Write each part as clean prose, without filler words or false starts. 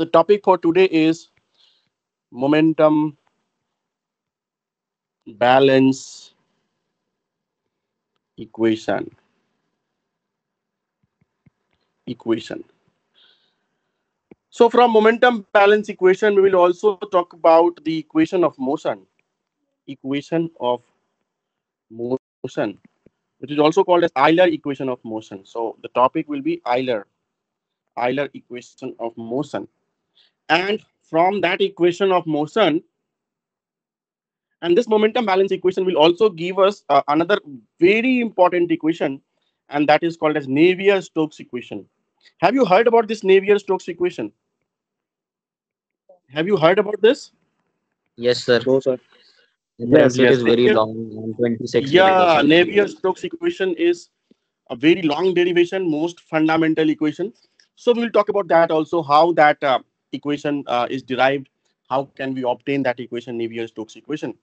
The topic for today is momentum balance equation. So from momentum balance equation, we will also talk about the equation of motion. Equation of motion, which is also called as Euler equation of motion. So the topic will be Euler equation of motion. And from that equation of motion, and this momentum balance equation will also give us another very important equation, and that is called as Navier-Stokes equation. Have you heard about this Navier-Stokes equation? Have you heard about this? Yes, sir. No, sir. Yes, Apparently, it yes. is very Navier, long and 26 yeah, derivations. Navier-Stokes equation is a very long derivation, most fundamental equation. So we will talk about that also, how that equation is derived, how can we obtain that equation, Navier-Stokes equation.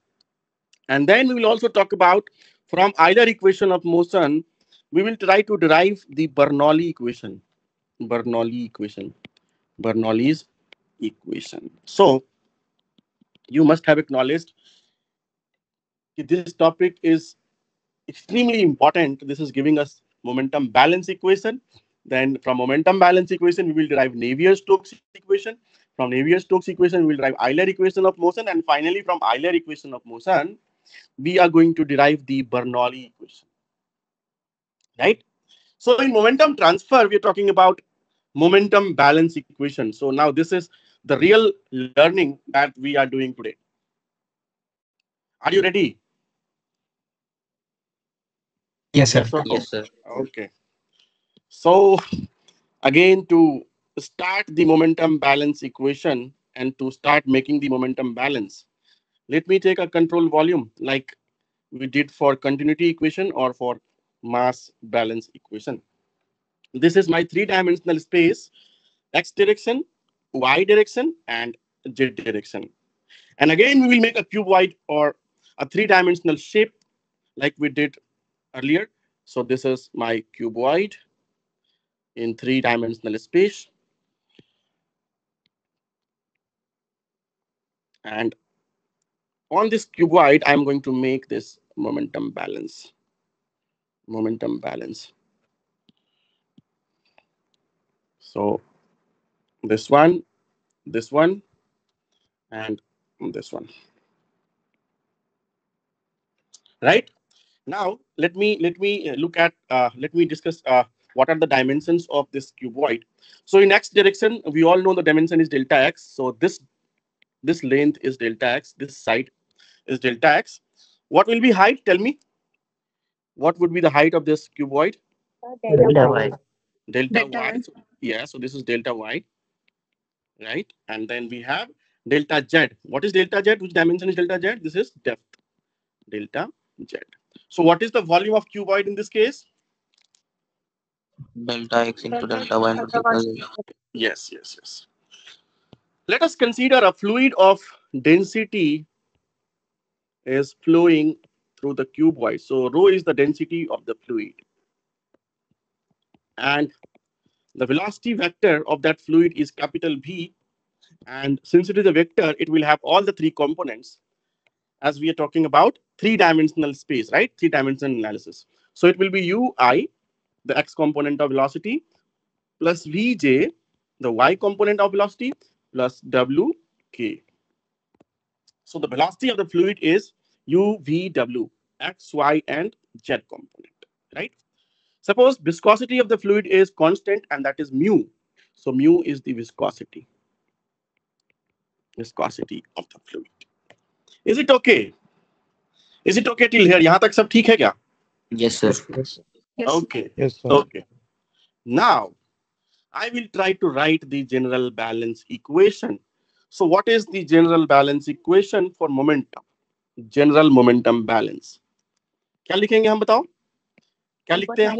And then we will also talk about from either equation of motion, we will try to derive the Bernoulli equation. Bernoulli equation. Bernoulli's equation. So you must have acknowledged that this topic is extremely important. This is giving us momentum balance equation. Then from momentum balance equation, we will derive Navier-Stokes equation. From Navier-Stokes equation, we will derive Euler equation of motion. And finally, from Euler equation of motion, we are going to derive the Bernoulli equation. Right? So in momentum transfer, we are talking about momentum balance equation. So now this is the real learning that we are doing today. Are you ready? Yes, sir. Yes or no? Yes, sir. Okay. So again, to start the momentum balance equation and to start making the momentum balance, let me take a control volume like we did for continuity equation or for mass balance equation. This is my three-dimensional space, x direction, y direction, and z direction. And again, we will make a cuboid or a three-dimensional shape like we did earlier. So this is my cuboid in three-dimensional space. And on this cuboid, I'm going to make this momentum balance. Momentum balance. So this one, and this one. Right? Now, let me discuss what are the dimensions of this cuboid. So in x direction, we all know the dimension is delta x. So this length is delta x. This side is delta x. What will be height? Tell me. What would be the height of this cuboid? Delta Delta Y. Y. Delta y. So, yeah. So this is delta y, right? And then we have delta z. What is delta z? Which dimension is delta z? This is depth. Delta z. So what is the volume of cuboid in this case? Delta X into delta Y into delta Z. Yes, yes, yes. Let us consider a fluid of density is flowing through the cuboid. So rho is the density of the fluid. And the velocity vector of that fluid is capital V. And since it is a vector, it will have all the three components as we are talking about three-dimensional space, right? Three-dimensional analysis. So it will be ui, the x component of velocity, plus vj, the y component of velocity, plus wk. So the velocity of the fluid is UVW, X, Y, and Z component, right? Suppose viscosity of the fluid is constant and that is mu. So mu is the viscosity of the fluid. Is it okay? Is it okay till here? यहाँ तक सब ठीक है क्या? Yes, sir. Yes, yes. Okay. Yes, sir. Okay. Now I will try to write the general balance equation. So what is the general balance equation for momentum? General momentum balance. क्या लिखेंगे हम बताओ? क्या लिखते हैं हम?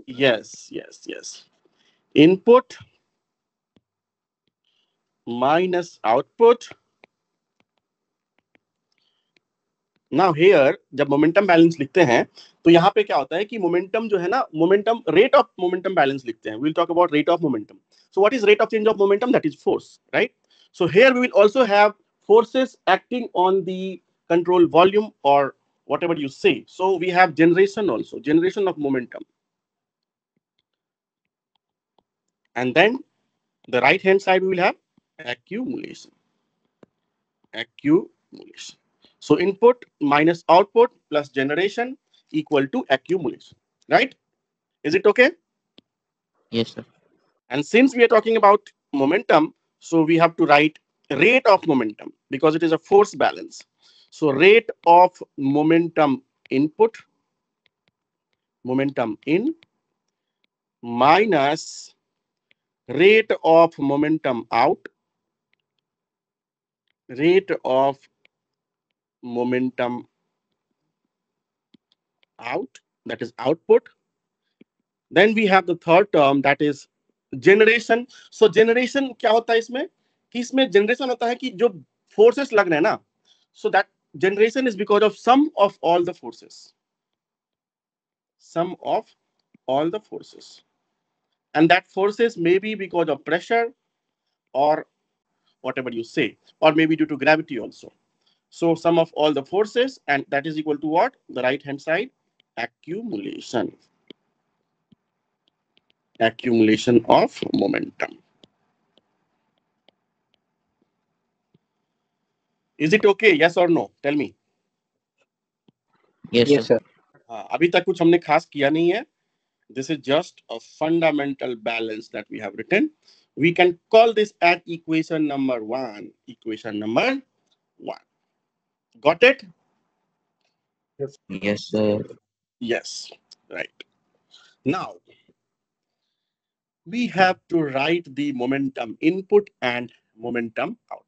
Yes, yes, yes. Input minus output now here जब momentum balance लिखते हैं तो यहाँ पे क्या होता है कि मोमेंटम जो है ना, momentum rate of momentum balance लिखते हैं. We will talk about rate of momentum. So what is rate of change of momentum? That is force, right? So here we will also have forces acting on the control volume or whatever you say. So we have generation also, generation of momentum. And then the right hand side we will have accumulation. Accumulation. So input minus output plus generation equal to accumulation, right? Is it okay? Yes, sir. And since we are talking about momentum, so we have to write rate of momentum because it is a force balance. So rate of momentum input, momentum in, minus rate of momentum out, rate of momentum out, that is output. Then we have the third term, that is generation. So generation क्या होता है इसमें कि इसमें generation होता है कि जो forces लग रहे हैं ना, so that generation is because of sum of all the forces, sum of all the forces, and that forces may be because of pressure or whatever you say, or maybe due to gravity also. So sum of all the forces, and that is equal to what? The right hand side, accumulation. Accumulation of momentum. Is it okay? Yes or no? Tell me. Yes, Yes, sir. sir. हाँ, अभी तक कुछ हमने खास किया नहीं है. This is just a fundamental balance that we have written. We can call this at equation number 1. Equation number 1. Got it? Yes, sir. Yes. Right. Now, we have to write the momentum input and momentum output.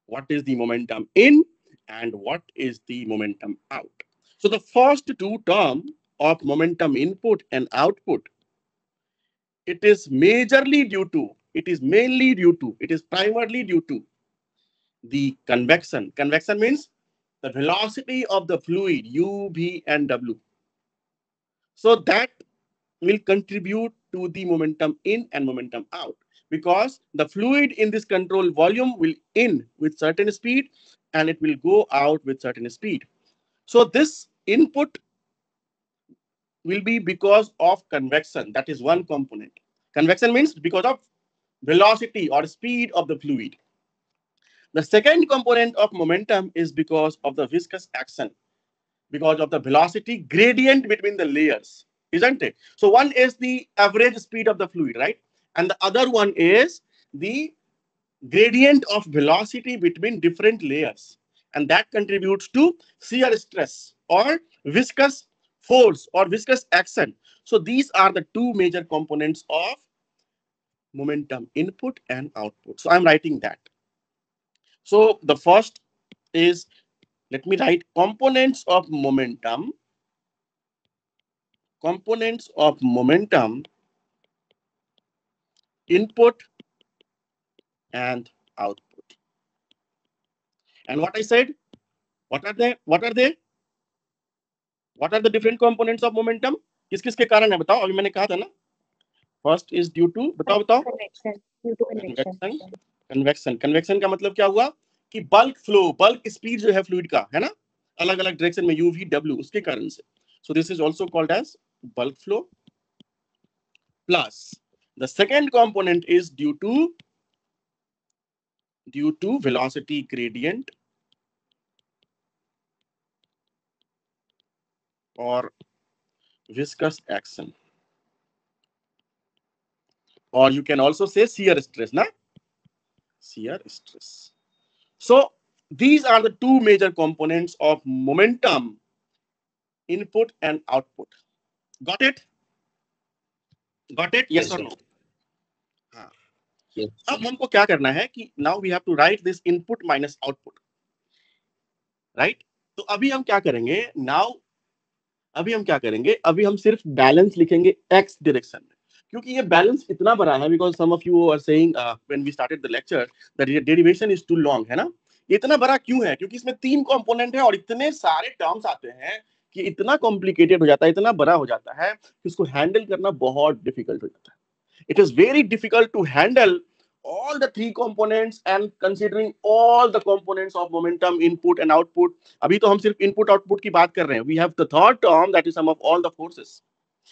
What is the momentum in and what is the momentum out? So the first two terms of momentum input and output, it is majorly due to, it is mainly due to, it is primarily due to the convection. Convection means the velocity of the fluid U, V, and W. So that will contribute to the momentum in and momentum out, because the fluid in this control volume will in with certain speed and it will go out with certain speed. So this input will be because of convection. That is one component. Convection means because of velocity or speed of the fluid. The second component of momentum is because of the viscous action, because of the velocity gradient between the layers, isn't it? So one is the average speed of the fluid, right? And the other one is the gradient of velocity between different layers. And that contributes to shear stress or viscous force or viscous action. So these are the two major components of momentum, input and output. So I'm writing that. So the first is, let me write components of momentum. Components of momentum, input and output. And what I said, what are they? What are they? What are the different components of momentum? किस किस के कारण है बताओ. अभी मैंने कहा था ना, फर्स्ट इज ड्यू टू, बताओ बताओ. Convection. Due to convection. Convection. Convection, convection का मतलब क्या हुआ कि बल्क फ्लो, बल्क स्पीड जो है फ्लूइड का, है ना, अलग अलग डायरेक्शन में यू वी डब्ल्यू, उसके कारण से. So this is also called as bulk flow. Plus the second component is due to velocity gradient or viscous action, or you can also say shear stress, na? Shear stress. So these are the two major components of momentum, input and output. Got it? Got it? Yes, Yes, or sir. no? हाँ. Yes, अब हमको क्या करना है कि now we have to write this input minus output, right? तो अभी हम क्या करेंगे now, अभी हम क्या करेंगे, अभी हम सिर्फ बैलेंस लिखेंगे x डायरेक्शन में, क्योंकि ये बैलेंस इतना बड़ा है, because some of you are saying when we started the lecture that the derivation is too long, है ना. ये इतना बड़ा क्यों है? क्योंकि इसमें 3 कंपोनेंट है और इतने सारे टर्म्स आते हैं कि इतना कॉम्प्लिकेटेड हो जाता है, इतना बड़ा हो जाता है कि उसको हैंडल करना बहुत डिफिकल्ट हो जाता है. It is very difficult to handle all the 3 components and considering all the components of momentum, input and output. अभी तो हम सिर्फ input output की बात कर रहे हैं. We have the third term that is sum of all the forces.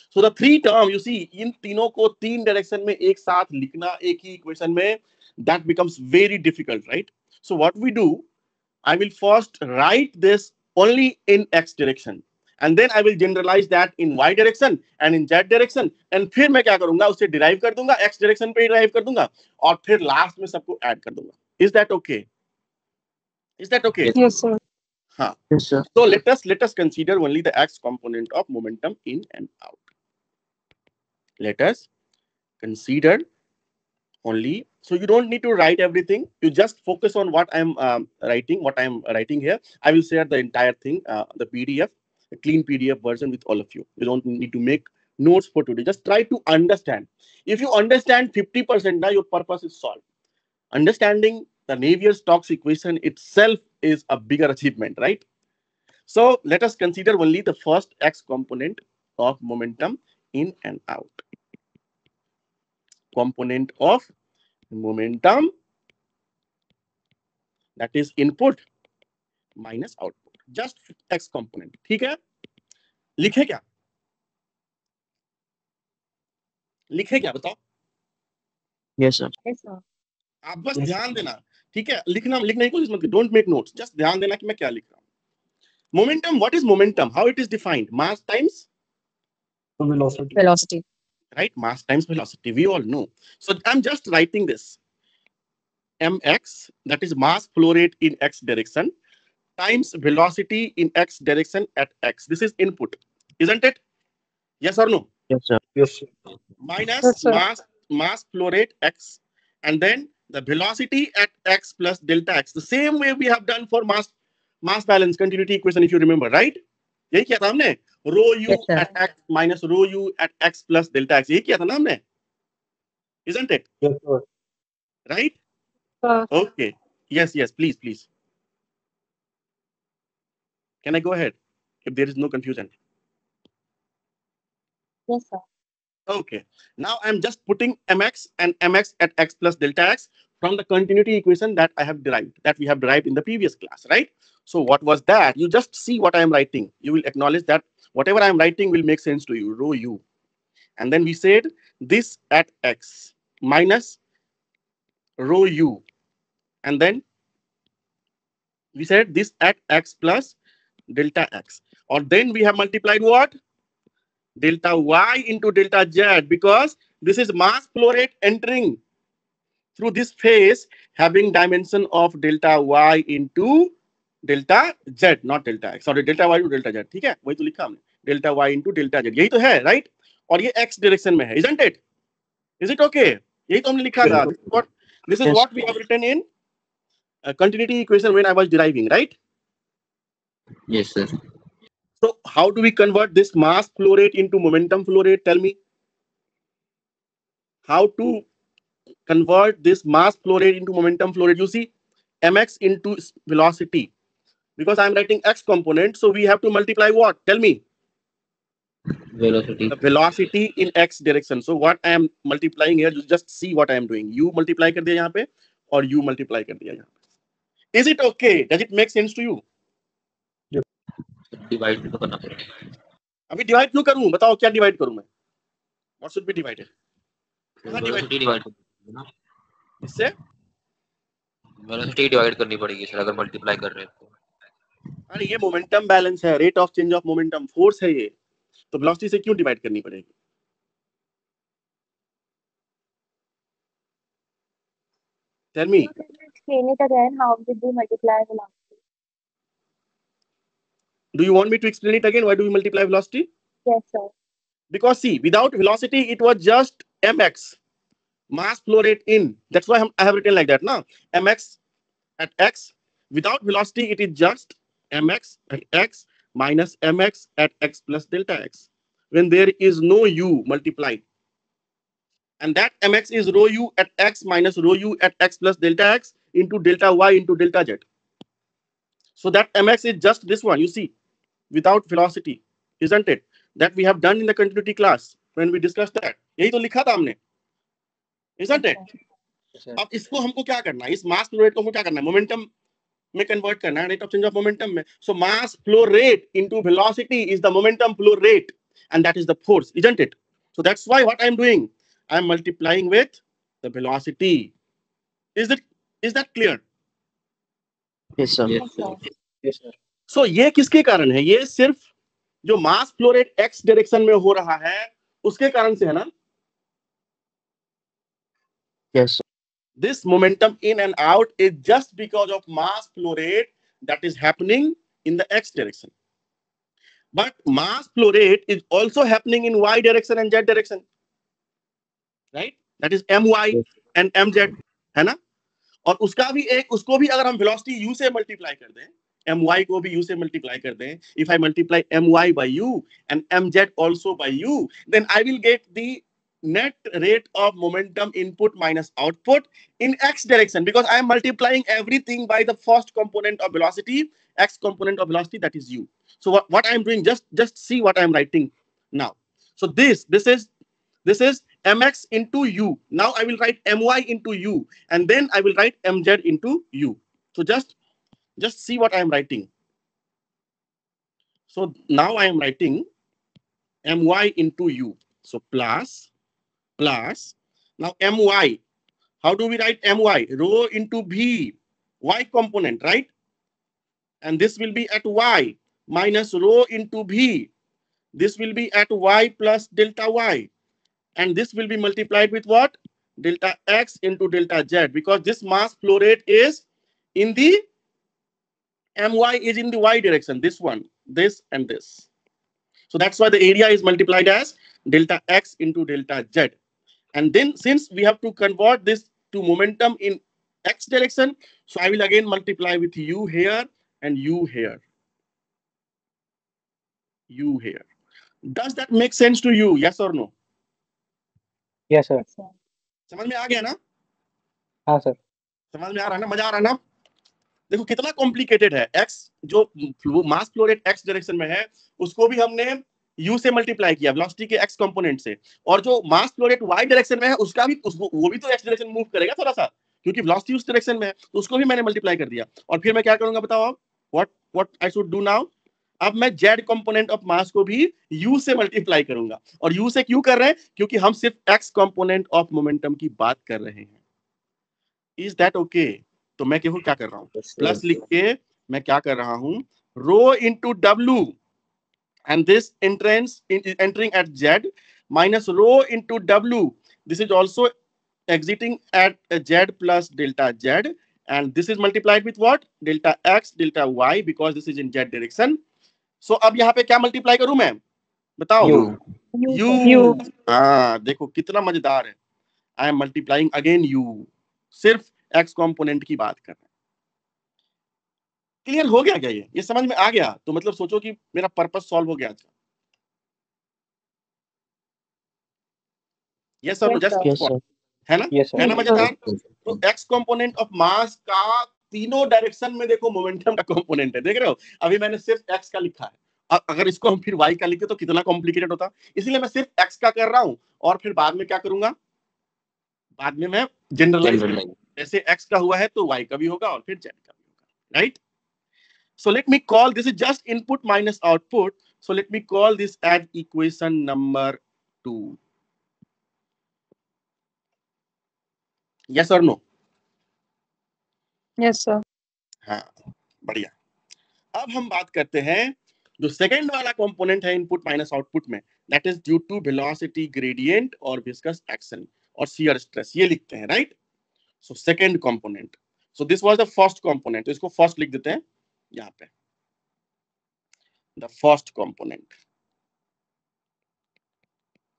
So the 3 term, you see, इन तीनों को 3 डायरेक्शन में एक साथ लिखना एक ही इक्वेशन में, that becomes very difficult, right? So what we do, I will first write this only in x direction. And then I will generalize that in y direction and in z direction. And फिर मैं क्या करूंगा, उसे derive कर दूंगा, x direction पे derive कर दूंगा और फिर लास्ट में सबको ऐड कर दूंगा. Is that okay? Is that okay? Yes, sir. हाँ. Yes, sir. So let us consider only the x component of momentum in and out. Let us consider only. So you don't need to write everything. You just focus on what I'm writing. What I'm writing here. I will share the entire thing, the PDF, a clean PDF version with all of you. You don't need to make notes for today. Just try to understand. If you understand 50%, now your purpose is solved. Understanding the Navier-Stokes equation itself is a bigger achievement, right? So let us consider only the first x component of momentum in and out. Component of momentum, that is input minus output. Just x component. ठीक है? लिखे क्या? लिखे क्या बताओ? Yes, sir. Yes, sir. आप बस ध्यान देना, ठीक है? लिखने की कोशिश मत करो. Don't make notes. Just ध्यान देना कि मैं क्या लिख रहा हूँ. Momentum. What is momentum? How it is defined? Mass times Velocity. Velocity. right? Mass times velocity. We all know. So I'm just writing this. Mx, that is mass flow rate in x direction, times velocity in x direction at x. This is input, isn't it? Yes or no? Yes, sir. Yes, sir. Minus Yes, sir. mass flow rate x, and then the velocity at x plus delta x. The same way we have done for mass balance continuity equation, if you remember, right? यही किया था हमने. Rho u Yes, sir. at x minus rho u at x plus delta x. यही किया था ना हमने? Isn't it? Yes, sir. Right? Sir. Okay. Yes, please. Can I go ahead if there is no confusion? Yes, sir. Okay. Now I'm just putting mx and mx at x plus delta x from the continuity equation that I have derived, that we have derived in the previous class, right? So what was that? You just see what I am writing. You will acknowledge that whatever I am writing will make sense to you, rho u. And then we said this at x minus rho u. And then we said this at x plus delta x. Or then we have multiplied what? Delta y into delta z, because this is mass flow rate entering through this phase having dimension of delta y into delta z, not delta x. Sorry, delta y into delta z. ठीक है, वही तो लिखा हमने. Delta y into delta z. यही तो है, right? और ये x direction में है, isn't it? Is it okay? यही तो हमने लिखा था. This is what we have written in continuity equation when I was deriving, right? Yes, sir. So how do we convert this mass flow rate into momentum flow rate? Tell me. How to convert this mass flow rate into momentum flow rate? You see, mx into velocity. Because I'm writing x component, so we have to multiply what? Tell me. Velocity. The velocity in x direction. So what I am multiplying here, you just see what I am doing. U multiply कर दिया यहाँ पे और u multiply कर दिया यहाँ पे. Is it okay? Does it make sense to you? Divide तो करना पड़ेगा. अभी divide क्यों करूँ? बताओ क्या divide करूँ मैं? What should be divided? Velocity divide करनी ना. इससे? Velocity divide करनी पड़ेगी सर अगर multiply कर रहे हैं तो. अरे ये momentum balance है, rate of change of momentum, force है ये. तो velocity से क्यों divide करनी पड़ेगी? Tell me. Explain it again. How did we multiply velocity? Do you want me to explain it again? Why do we multiply velocity? Yes, sir. Because see, without velocity, it was just mx, mass flow rate in. That's why I have written like that now. Mx at x. Without velocity, it is just mx at x minus mx at x plus delta x. When there is no u multiplied. And that mx is rho u at x minus rho u at x plus delta x into delta y into delta z. So that mx is just this one, you see, without velocity, isn't it? That we have done in the continuity class when we discussed that. यही तो लिखा था हमने, isn't it? अब इसको हमको क्या करना है, इस मास फ्लो रेट को हमको क्या करना है, मोमेंटम में कन्वर्ट करना है, rate of change of momentum में. So mass flow rate into velocity is the momentum flow rate, and that is the force, isn't it? So that's why what I am doing, I am multiplying with the velocity. Is that clear? Yes, sir. Yes, sir. So ये किसके कारण है, ये सिर्फ जो मास flow rate x direction में हो रहा है उसके कारण से है ना. Yes, sir. This momentum in and out is just because of mass flow rate that is happening in the x direction. But mass flow rate is also happening in y direction and z direction, right? That is my and mz, है ना. और उसका भी एक, उसको भी अगर हम velocity u से multiply कर दें, my को भी u से multiply कर दें, if I multiply my by u and mz also by u, then I will get the net rate of momentum input minus output in x direction, because I am multiplying everything by the first component of velocity, x component of velocity, that is u. So what I am doing, just see what I am writing now. So this is mx into u. Now I will write my into u, and then I will write mz into u. So just see what I am writing. So now I am writing my into u. So plus. Now my. How do we write my? Rho into v, y component, right? And this will be at y minus rho into v. This will be at y plus delta y. And this will be multiplied with what? Delta x into delta z, because this mass flow rate is in the my is in the y direction. This one, this and this. So that's why the area is multiplied as delta x into delta z. And then since we have to convert this to momentum in x direction, so I will again multiply with u here and u here. U here. Does that make sense to you? Yes or no? Yes, sir. समझ में आ गया ना? हाँ sir. समझ में आ रहा है ना? मजा आ रहा है ना? देखो कितना कॉम्प्लिकेटेड है. x जो मास फ्लो रेट x डायरेक्शन में है उसको भी हमने u से मल्टीप्लाई किया वेलोसिटी के x कंपोनेंट से, और जो मास फ्लो रेट y डायरेक्शन में है उसका भी वो भी तो x डायरेक्शन मूव करेगा थोड़ा सा, क्योंकि वेलोसिटी उस डायरेक्शन में है, तो उसको भी मैंने मल्टीप्लाई कर दिया. और फिर मैं क्या करूंगा बताओ आप? What I should do now? अब मैं z कंपोनेंट ऑफ मास को भी u से मल्टीप्लाई करूंगा. और u से क्यों कर रहे हैं? क्योंकि हम सिर्फ x कंपोनेंट ऑफ मोमेंटम की बात कर रहे हैं. Is that okay? तो मैं क्यों क्या कर रहा हूं, प्लस लिख के मैं क्या कर रहा हूं, रो इंटू डब्ल्यू and this entering at z minus rho into डब्ल्यू, this is also exiting at z plus delta z, and this is multiplied with what? Delta x delta y, because this is in z direction. So अब यहाँ पे क्या multiply करूं मैं, बताओ? u. हाँ देखो कितना मजेदार है. I am multiplying again u, सिर्फ x कंपोनेंट की बात कर रहे हैं. क्लियर हो गया क्या? ये समझ में आ गया? तो मतलब सोचो कि मेरा पर्पस सॉल्व हो गया आज का. यस सर, जस्ट है ना? Yes, sir. है ना मजेदार? तो x कंपोनेंट ऑफ मास का तीनों डायरेक्शन में देखो मोमेंटम का कंपोनेंट है. देख रहे हो? अभी मैंने सिर्फ x का लिखा है, अगर इसको हम फिर y का लिखे तो कितना कॉम्प्लिकेटेड होता. इसलिए मैं सिर्फ x का कर रहा हूं, और फिर बाद में क्या करूंगा, बाद में मैं जनरलाइज, जैसे x का हुआ है तो y का भी होगा और फिर z का भी होगा, right? So let me call this is just input minus output. So let me call this as equation number 2. Yes or no? Yes, sir. हाँ, बढ़िया. अब हम बात करते हैं जो सेकंड वाला कंपोनेंट है इनपुट माइनस आउटपुट में, that is due to velocity gradient और विस्कस एक्शन और शियर स्ट्रेस. ये लिखते हैं, right? So second component. So this was the first component, तो इसको फर्स्ट लिख देते हैं यहाँ पे, the first component.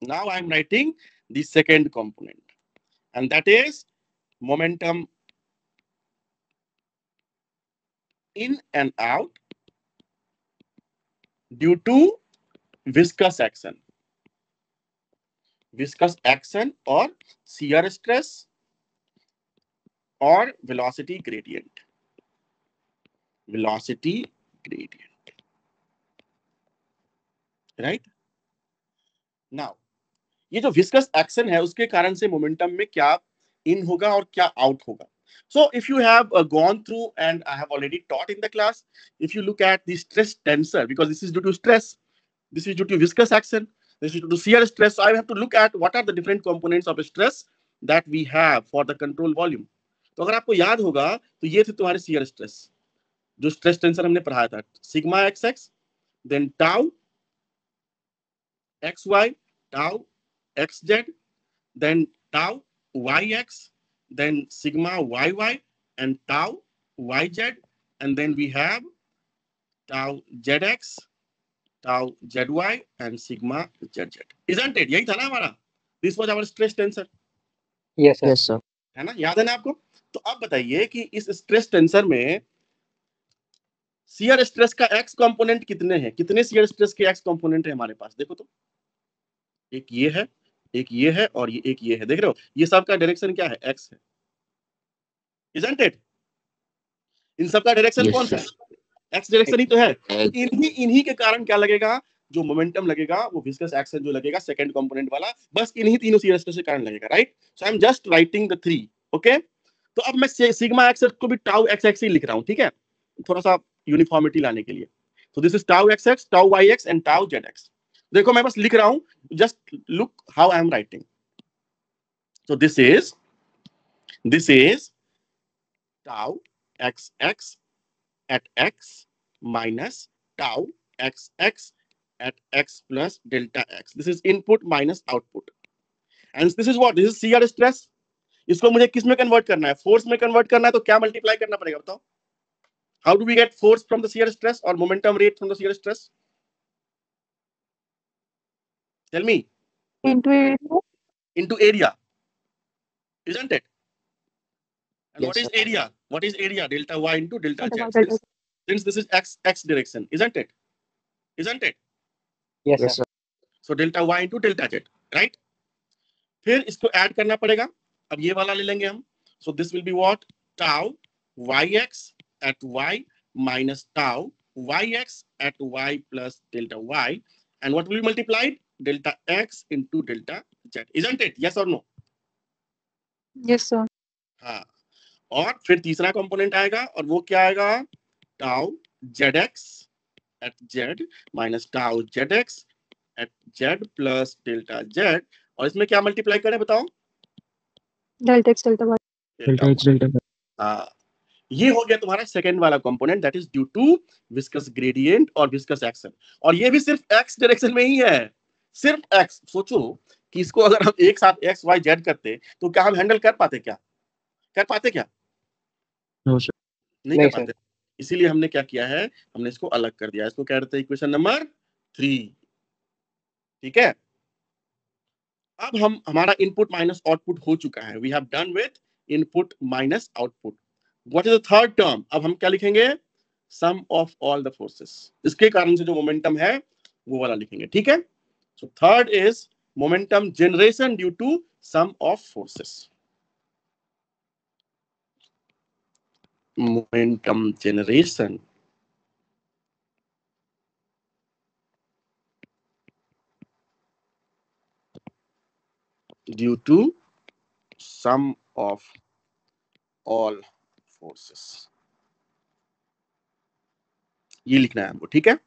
Now I am writing the second component, and that is momentum in and out due to viscous action or shear stress or velocity gradient. velocity gradient, right? Now ये जो viscous action है उसके कारण से momentum में क्या इन होगा और क्या आउट होगा. So if you have gone through, and I have already taught in the class, if you look at the stress tensor, because this is due to stress, this is due to viscous action, this is due to shear stress, so I have to look at what are the different components of stress that we have for the control volume. तो अगर आपको याद होगा तो ये थे तुम्हारे shear stress, जो स्ट्रेस टेंसर हमने पढ़ाया था, sigma xx, then tau xy, tau xz, then tau yx, then sigma yy, and tau yz, and then we have tau zx, tau zy, and sigma zz. Isn't it? यही था ना हमारा? This was our stress tensor. Yes, sir. Yes sir. है ना? याद है ना आपको? तो अब बताइए कि इस स्ट्रेस टेंसर में शियर स्ट्रेस का एक्स कंपोनेंट कितने हैं? कितने शियर स्ट्रेस के एक्स कंपोनेंट है हमारे पास? देखो तो, एक ये है, एक ये है, और ये एक ये है. देख रहे हो? ये सब का डायरेक्शन क्या है? एक्स है. Isn't it? इन सब का डायरेक्शन Yes, कौन सा sir. है? एक्स डायरेक्शन ही तो है. X. इन्हीं के कारण क्या लगेगा? जो मोमेंटम लगेगा वो विस्कस एक्शन जो लगेगा सेकंड कंपोनेंट वाला, बस इन्हीं तीनों शियर स्ट्रेस के कारण लगेगा. Right? So I am just writing the 3. Okay, तो अब मैं सिग्मा एक्स को भी टाउ एक्स एक्स ही लिख रहा हूं. ठीक है, थोड़ा सा यूनिफॉर्मिटी लाने के लिए. तो this is tau x x, tau y x, and tau z x. देखो मैं बस लिख रहा हूं, just look how I am writing. So this is tau xx at x minus tau xx at x plus delta x. This is input minus output. And this is what? This is shear stress. इसको मुझे किस में convert करना है? Force में convert करना है. तो क्या मल्टीप्लाई करना पड़ेगा बताओ? How do we get force from the shear stress or momentum rate from the shear stress? Tell me. Into area. Isn't it? And Yes, what is sir. area? What is area? Delta y into delta z. Since this is x direction, isn't it? Isn't it? Yes, Yes, sir. sir. So delta y into delta z, right? फिर इसको add करना पड़ेगा. अब ये वाला ले लेंगे हम. So this will be what? Tau yx at y minus tau yx at y plus delta y, and what will be multiplied? Delta x into delta z. Isn't it? Yes or no? Yes, sir. हाँ. और फिर तीसरा component आएगा, और वो क्या आएगा? Tau zx at z minus tau zx at z plus delta z, और इसमें क्या मल्टीप्लाई करें बताओ? Delta x, delta y. Delta x, delta y. हाँ, ये हो गया तुम्हारा सेकंड वाला component, that is due to viscous gradient और विस्कस एक्शन. और ये भी सिर्फ एक्स डायरेक्शन में ही है, सिर्फ एक्स. सोचो कि इसको अगर हम एक साथ एक्स वाई जेड करते तो क्या हम हैंडल कर पाते? क्या कर पाते? क्या No, sir. नहीं नहीं कर पाते. इसीलिए हमने क्या किया है, हमने इसको अलग कर दिया. इसको कह रहे थे इक्वेशन नंबर 3. ठीक है, अब हम हमारा इनपुट माइनस आउटपुट हो चुका है. We have done with input minus output. What is the third term? अब हम क्या लिखेंगे? Sum of all the forces. इसके कारण से जो मोमेंटम है वो वाला लिखेंगे. ठीक है, so third is momentum generation due to sum of forces. Momentum generation due to sum of all forces. ये लिखना है हमको. ठीक है,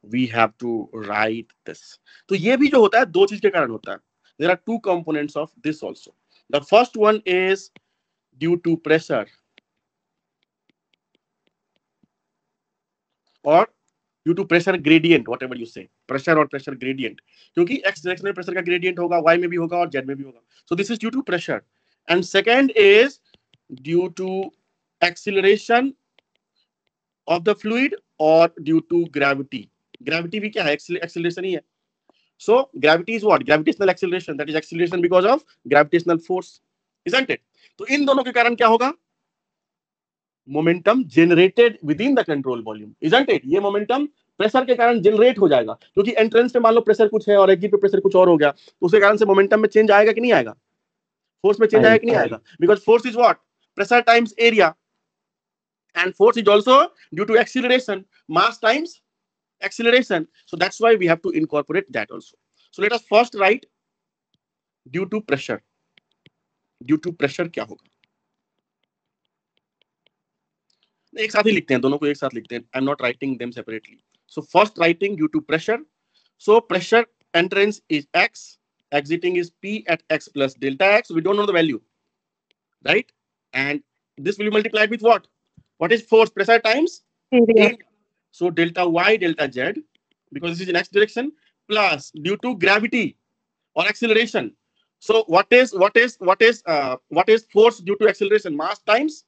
we have to write this. तो ये भी जो होता है दो चीज के कारण होता है. There are two components of this also. The first one is due to pressure or due to pressure gradient, whatever you say, pressure और pressure gradient, क्योंकि x direction में pressure का gradient होगा, y में भी होगा और z में भी होगा. So this is due to pressure. And second is due to acceleration of the fluid or due to gravity. Gravity भी क्या है? Acceleration ही है. So gravity is what? Gravitational acceleration. That is acceleration because of gravitational force, isn't it? तो इन दोनों के कारण क्या होगा? Momentum generated with in the control volume, isn't it? ये मोमेंटम प्रेशर के कारण जनरेट हो जाएगा, क्योंकि एंट्रेंस में मान लो प्रेशर कुछ है और एग्जिट पे प्रेशर कुछ और हो गया, तो उसके कारण से मोमेंटम में चेंज आएगा कि नहीं आएगा? फोर्स में चेंज आएगा कि नहीं आएगा? Because force is what? Pressure times area. and force is also due to acceleration, mass times acceleration. So that's why we have to incorporate that also. So let us first write due to pressure. Due to pressure क्या होगा, एक साथ ही लिखते हैं, दोनों को एक साथ लिखते हैं. I am not writing them separately. So first writing due to pressure. So pressure entrance is x, exiting is p at x plus delta x. We don't know the value, right? And this will be multiplied with what? What is force? Pressure times Area. area. So delta y delta z, because this is in x direction, plus due to gravity or acceleration. So what is force due to acceleration? Mass times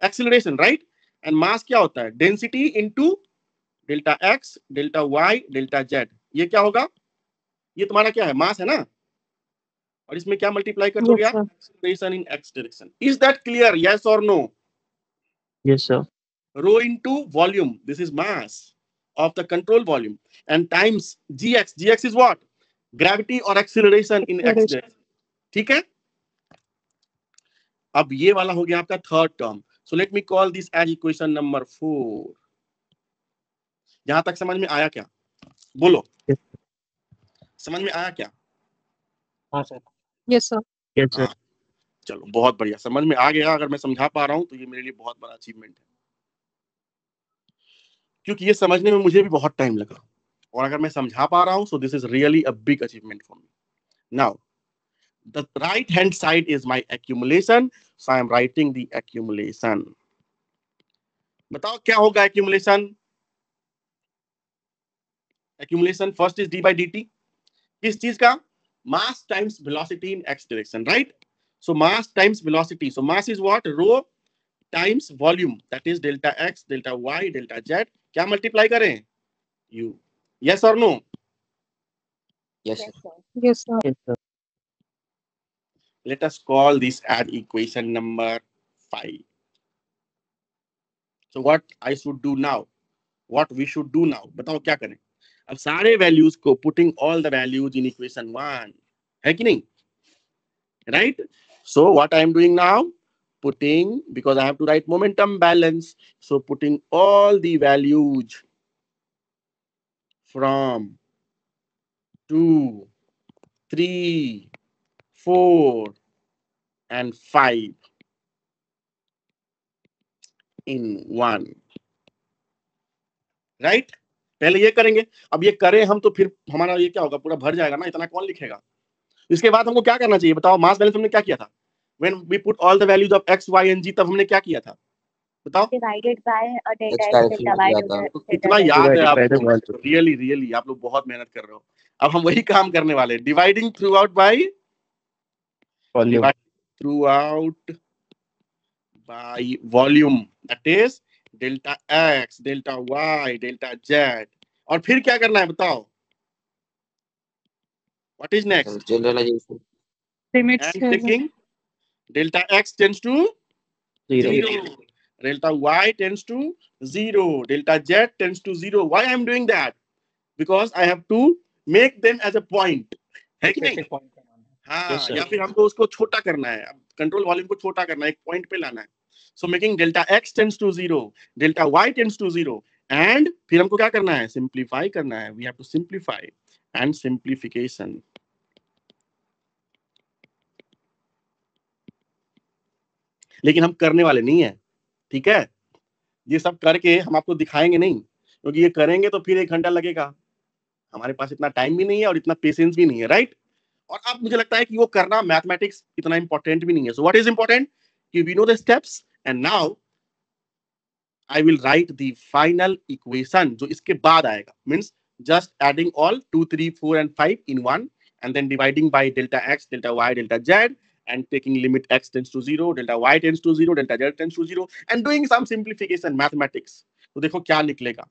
acceleration, right? And mass क्या होता है? Density into delta x, delta y, delta z. ये क्या होगा? ये तुम्हारा क्या है? मास है ना, और इसमें क्या मल्टीप्लाई कर दोगे आप? Acceleration in x direction. Is that clear? Yes और no? Yes, sir. Rho into volume, this is mass of the control volume, and times gx. Gx is what? Gravity or acceleration in x direction. ठीक है. अब ये वाला हो गया आपका third term. So let me call this as equation number 4. यहां तक समझ में आया क्या? बोलो. समझ में आया क्या? हाँ sir. Yes, sir. Yes, sir. चलो बहुत बढ़िया, समझ में आ गया. अगर मैं समझा पा रहा हूं तो ये मेरे लिए बहुत बड़ा अचीवमेंट है, क्योंकि ये समझने में मुझे भी बहुत टाइम लगा, और अगर मैं समझा पा रहा हूं so this is really a big achievement for me. Now the right hand side is my accumulation, so I am writing the accumulation. बताओ क्या होगा accumulation? Accumulation first is d by d t. किस चीज का? Mass times velocity in x direction, right? So mass times velocity. So mass is what? Rho times volume, that is delta x, delta y, delta z. क्या multiply करें? You. Yes और no? Yes, Yes, sir. sir. Yes, sir. Yes, sir. Let us call this as equation number 5. So what I should do now? What we should do now? बताओ क्या करें? अब सारे values को putting all the values in equation 1, है कि नहीं? Right? So what I am doing now? Putting, because I have to write momentum balance. So putting all the values from 2, 3, 4 and 5 in 1. Right? पहले ये करेंगे. अब ये करें हम तो फिर हमारा ये क्या होगा? पूरा भर जाएगा ना, इतना कौन लिखेगा? इसके बाद हमको क्या करना चाहिए बताओ? मास बैलेंस हमने क्या किया था? When we put all the values of x, y and z, तब हमने क्या किया था? बताओ. divided by a delta X x direction delta y किया delta था. तो delta कितना z. याद है Divided by the आपको? volume. रियली आप लोग बहुत मेहनत कर रहे हो. अब हम वही काम करने वाले. Dividing through out by Volume. Volume, that is delta x, delta y, delta z. और फिर क्या करना है बताओ? What is next? Generalization. Limits. And taking delta x tends to Zero. 0, delta y tends to 0, delta z tends to 0. Why I am doing that? Because I have to make them as a point. है कि नहीं? Specific point पे मानना है. हाँ, Yes, sir. या फिर हमको उसको छोटा करना है. कंट्रोल वॉल्यूम को छोटा करना है, एक पॉइंट पे लाना है. So making delta x tends to 0, delta y tends to 0, and फिर हमको क्या करना है? Simplify करना है. We have to simplify and simplification. लेकिन हम करने वाले नहीं है, ठीक है? ये सब करके हम आपको दिखाएंगे नहीं, क्योंकि ये करेंगे तो फिर 1 घंटा लगेगा. हमारे पास इतना टाइम भी नहीं है और इतना पेशेंस भी नहीं है, राइट? और अब मुझे लगता है कि वो करना मैथमेटिक्स इतना इंपॉर्टेंट भी नहीं है. So what is important? कि we know the steps, and now I will write the final equation जो इसके बाद आएगा. Means just adding all 2, 3, 4 and 5 in 1, and then dividing by delta x, delta y, delta z, and taking limit x tends to 0, delta y tends to 0, delta z tends to 0, and doing some simplification mathematics. तो देखो क्या निकलेगा.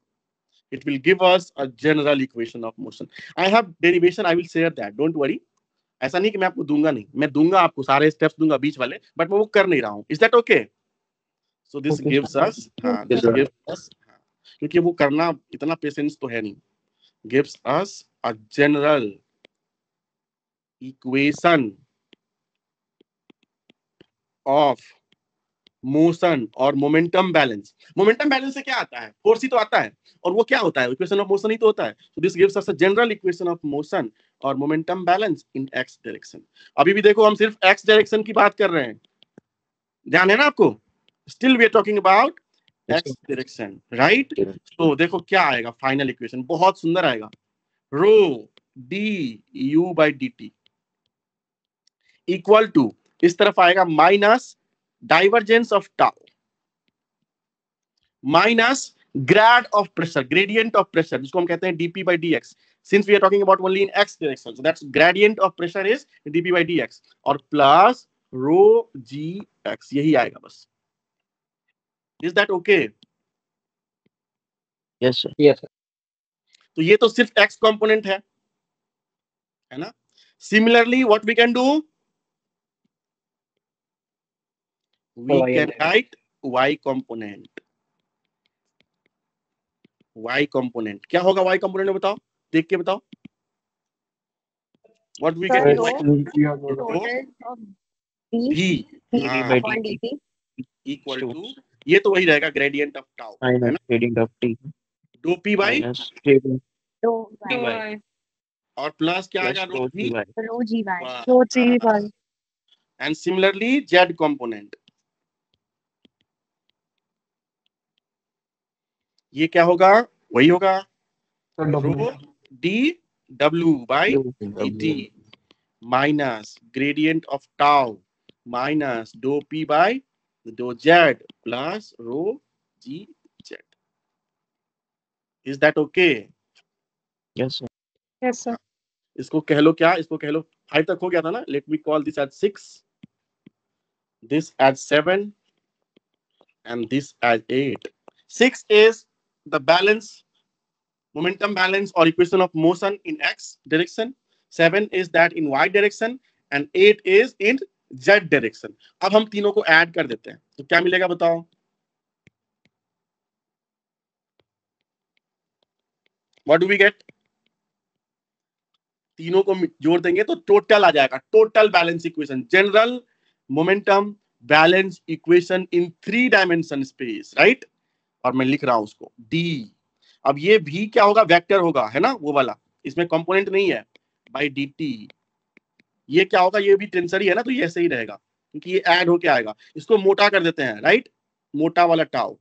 It will give us a general equation of motion. I have derivation, I will share that, don't worry. ऐसा नहीं कि मैं आपको दूंगा नहीं, मैं दूंगा आपको सारे स्टेप्स दूंगा बीच वाले, बट मैं वो कर नहीं रहा हूँ. Is that okay? So this Okay. gives us, this gives us, क्योंकि वो करना इतना पेशेंस तो है नहीं. Gives us a general equation of motion और मोमेंटम बैलेंस। मोमेंटम बैलेंस से क्या आता है? फोर्स ही तो आता है, और वो क्या होता है? इक्वेशन ऑफ मोशन ही तो होता है। So this gives us a general equation of motion और momentum balance in x direction. अभी भी देखो हम सिर्फ एक्स डायरेक्शन की बात कर रहे हैं, ध्यान है ना आपको? Still we are talking about x direction, right? तो देखो क्या आएगा फाइनल इक्वेशन, बहुत सुंदर आएगा। Rho d u by d t equal to, इस तरफ आएगा minus divergence of tau minus grad of pressure, gradient of pressure, जिसको हम कहते हैं dp by dx, since we are talking about only in x direction, so that's gradient of pressure is dp by dx, और plus rho जी x, यही आएगा बस। Is that okay? Yes, sir. Yes, sir. तो ये तो सिर्फ x component है ना? Similarly what we can do, we Y can and write y component. y component क्या होगा? y कंपोनेंट में बताओ, देख के बताओ। What we Sir, can rho rho total of D भी dv by upon dt dt. Equal to, ये तो वही रहेगा ग्रेडियंट ऑफ टाउ, है minus ना? gradient of t डो p by minus gradient Rho dy y. और प्लस क्या plus आएगा? rho rho g dy. Rho g y. Rho g y. And similarly z component, ये क्या होगा? वही होगा रो डी डब्ल्यू by d t minus gradient of tau minus dow p by dow z plus rho g z. Is that okay? Yes, sir. Yes, sir. इसको कह लो क्या? इसको कह लो 5 तक हो गया था ना? Let me call this as 6, this as 7, and this as 8. 6 is the balance, momentum balance or equation of motion in x direction. 7 is that in y direction, and 8 is in z direction. अब हम तीनों को add कर देते हैं तो क्या मिलेगा बताओ? What do we get? तीनों को जोड़ देंगे तो टोटल आ जाएगा, total balance equation, general momentum balance equation in 3 dimension space, right? और मैं लिख रहा हूं उसको डी। अब ये भी क्या होगा? वेक्टर होगा, है ना? वो वाला, इसमें कंपोनेंट नहीं है, बाई डी टी। ये क्या होगा? ये भी टेंसर ही है ना, तो ये ऐसे ही रहेगा क्योंकि ये ऐड होके आएगा। इसको मोटा कर देते हैं, राइट? मोटा वाला tau,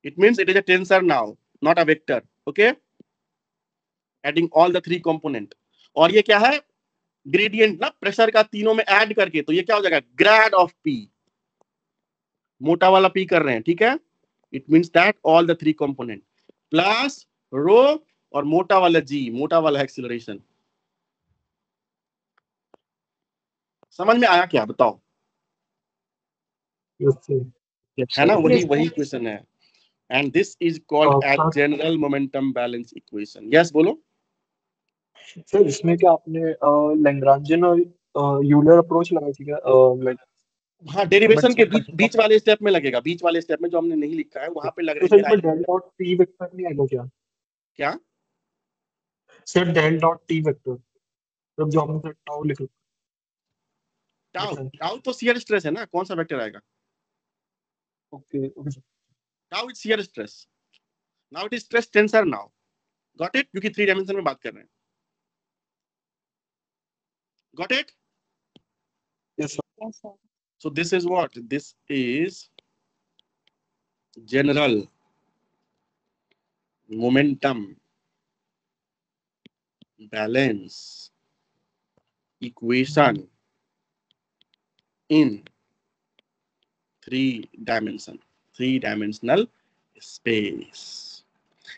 it means it is a tensor now, not a vector. Okay, adding all the 3 component. और ये क्या है? ग्रेडियंट ना, प्रेशर का तीनों में ऐड करके, तो ये क्या हो जाएगा? ग्रेड ऑफ पी, मोटा वाला पी कर रहे हैं, ठीक है? It means that all the 3 component plus रो और मोटा वाला जी, मोटा वाला एक्सीलरेशन। समझ में आया क्या? बताओ। Yes, है ना? sir. वही Yes, वही sir. इक्वेशन है, and this is called as general momentum balance equation. Yes, बोलो। सर इसमें क्या आपने लैग्रांजियन और यूलर अप्रोच लगाई थी क्या? लाइक हाँ, डेरिवेशन के बीच वाले स्टेप में लगेगा, बीच वाले स्टेप में जो हमने नहीं लिखा है वहां पे लग तो रही सर इसमें डेल डॉट टी वेक्टर नहीं आएगा क्या? क्या? Sir del dot t vector, मतलब जो हमने टाउ लिखा। टाउ, टाउ तो शियर स्ट्रेस है ना, कौन सा वेक्टर आएगा? Okay okay sir. Tau is shear stress, now it is stress tensor now, got it? क्योंकि 3 डायमेंशन में बात कर रहे हैं, got it? Yes sir. Yes, sir. So this is what? This is general momentum balance equation in 3-dimensional space.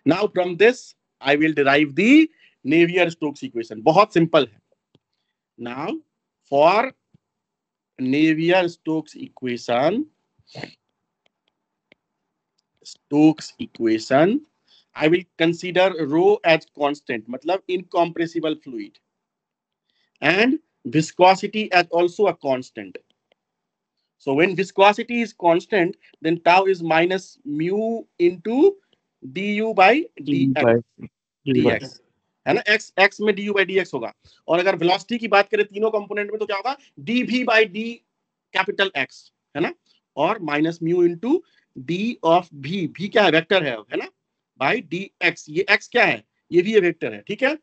Now from this I will derive the Navier-Stokes equation. बहुत simple है। Now for Navier-Stokes equation, I will consider rho as constant, मतलब incompressible fluid, and viscosity as also a constant. So when viscosity is constant, then tau is minus mu into du by dx, है ना? x में du by dx होगा। और अगर velocity की बात करें तीनों कंपोनेंट में, तो क्या होगा? dv by d capital x, है ना? और minus mu into D of भी क्या है, वेक्टर है ना, बाई डी एक्स। ये एक्स क्या है, ये भी ये वेक्टर है, ठीक है,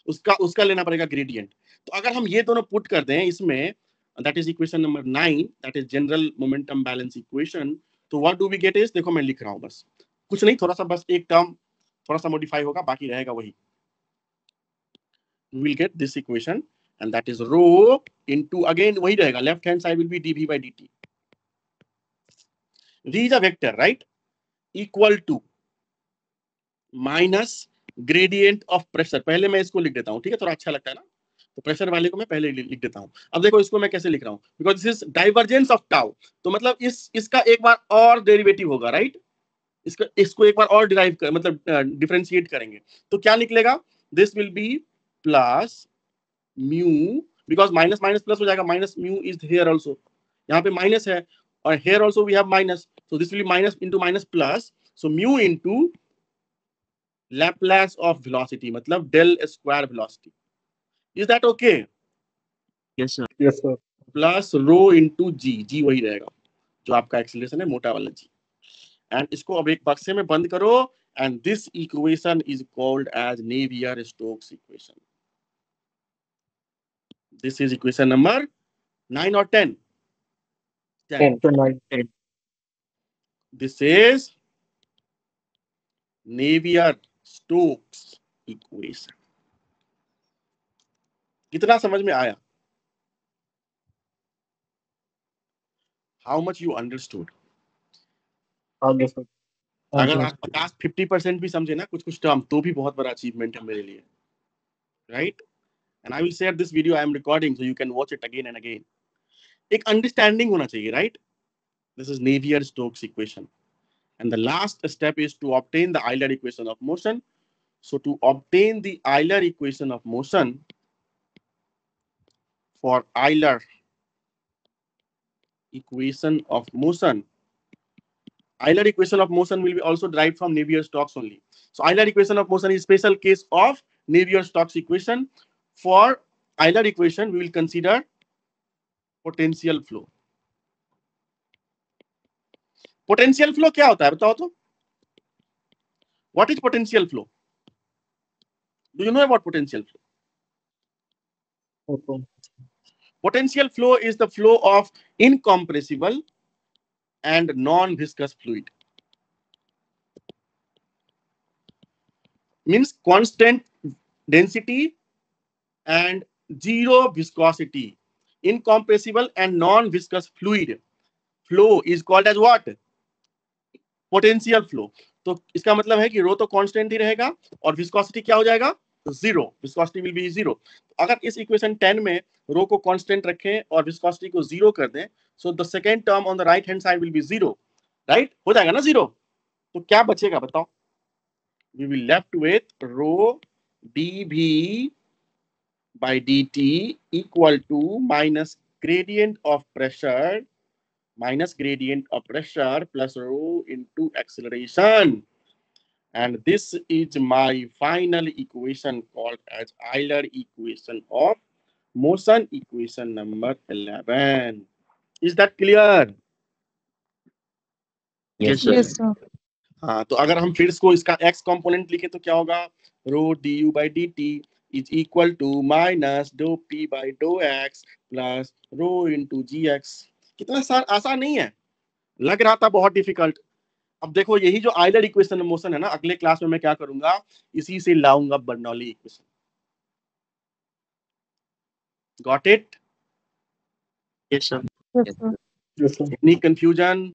उसका लेना पड़ेगा ग्रेडियंट। तो अगर हम ये दोनों पुट कर दें इसमें, that is equation number 9, that is general momentum balance equation. तो what do we get is, देखो मैं लिख रहा हूं, बस कुछ नहीं, थोड़ा सा बस एक टर्म थोड़ा सा मॉडिफाई होगा, बाकी रहेगा वही। we will get this equation and that is rho into, again वही रहेगा, left hand side will be dv by dt. v is a vector, right, equal to minus gradient of pressure। पहले मैं इसको लिख देता हूँ, ठीक है, थोड़ा अच्छा लगता है ना, तो प्रेशर वाले को मैं पहले लिख देता हूँ। अब देखो इसको मैं कैसे लिख रहा हूँ, because this is divergence of tau, तो मतलब इसका एक बार और डेरिवेटिव होगा, राइट, इसको एक बार और डिराइव कर, मतलब डिफरेंशिएट करेंगे, तो क्या निकलेगा, this will be plus mu, because minus minus plus हो जाएगा, minus mu is here also, यहाँ पे माइनस है और here also we have minus, so this will be minus into minus plus, so mu into Laplace of velocity, मतलब del square velocity. Is that okay? Yes, sir. Yes sir. Plus rho into g वही रहेगा जो आपका acceleration है, मोटा वाला जी। And इसको अब एक बक्से में बंद करो, and this equation is called as Navier Stokes equation. This is equation number 9 or 10? 10. 10. This is Navier-Stokes equation. कितना समझ में आया? How much you understood? आगे सर। अगर आप 50% भी समझे ना कुछ टर्म, तो भी बहुत बड़ा अचीवमेंट है मेरे लिए, right? And I will share this video I am recording so you can watch it again and again. एक अंडरस्टैंडिंग होना चाहिए, right? This is Navier-Stokes equation. And the last step is to obtain the Euler equation of motion. So to obtain the Euler equation of motion, for Euler equation of motion, Euler equation of motion will be also derived from Navier-Stokes only. So Euler equation of motion is special case of Navier-Stokes equation. For Euler equation, we will consider potential flow. Potential flow क्या होता है बताओ तो? What is potential flow? Do you know about potential flow? Potential flow is the flow of incompressible and non-viscous fluid. Means constant density and zero viscosity. Incompressible and non-viscous fluid flow is called as what? Potential flow. तो इसका मतलब है कि रो तो constant ही रहेगा और viscosity क्या हो जाएगा? Zero. Viscosity will be zero. अगर इस इक्वेशन 10 में रो को कांस्टेंट रखें और विस्कोसिटी को जीरो कर दें, so the second term on the right hand side will be zero, right? हो जाएगा ना जीरो, तो क्या बचेगा बताओ? We will left with rho dv by dt equal to minus gradient of pressure plus rho into acceleration. And this is my final equation called as Euler equation of motion, equation number 11. Is that clear? Yes, sir. Yes, sir. हाँ, तो अगर हम फिर इसको इसका x component लिखे तो क्या होगा? रो du by dt is equal to minus dou p by dou x plus rho into gx. कितना आसान नहीं है, लग रहा था बहुत डिफिकल्ट। अब देखो यही जो आइलर इक्वेशन ऑफ मोशन है ना, अगले क्लास में मैं क्या करूंगा, इसी से लाऊंगा Bernoulli equation. Got it? Yes, sir. Yes, sir. Yes, sir. Any confusion?